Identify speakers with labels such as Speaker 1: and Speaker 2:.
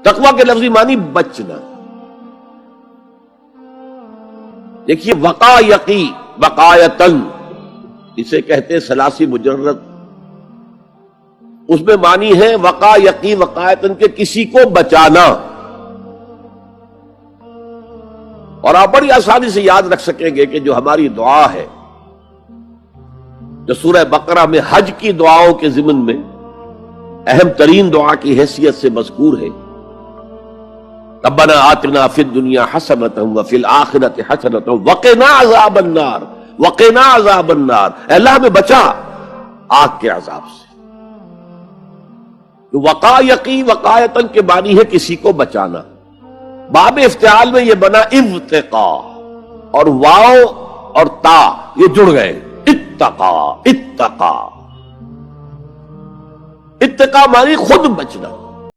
Speaker 1: تقوی کے لفظی معنی بچنا. دیکھیے وقا یقی وقایتن اسے کہتے ثلاثی مجرد. اس میں معنی ہے وقا یقی وقایتن کے کسی کو بچانا. اور آپ بڑی آسانی سے یاد رکھ سکیں گے کہ جو ہماری دعا ہے جو سورہ بقرہ میں حج کی دعاؤں کے ضمن میں اہم ترین دعا کی حیثیت سے مذکور ہے، ربنا آتنا فی الدنیا حسنۃ وفی الآخرۃ حسنۃ وقنا عذاب النار وقنا عذاب النار. اے اللہ ہمیں بچا آگ کے عذاب سے. وقا یقی وقایتن کے معنی ہے کسی کو بچانا. باب افتعال میں یہ بنا ابتقا، اور واو اور تا یہ جڑ گئے. اتقا اتقا اتقا معنی خود بچنا.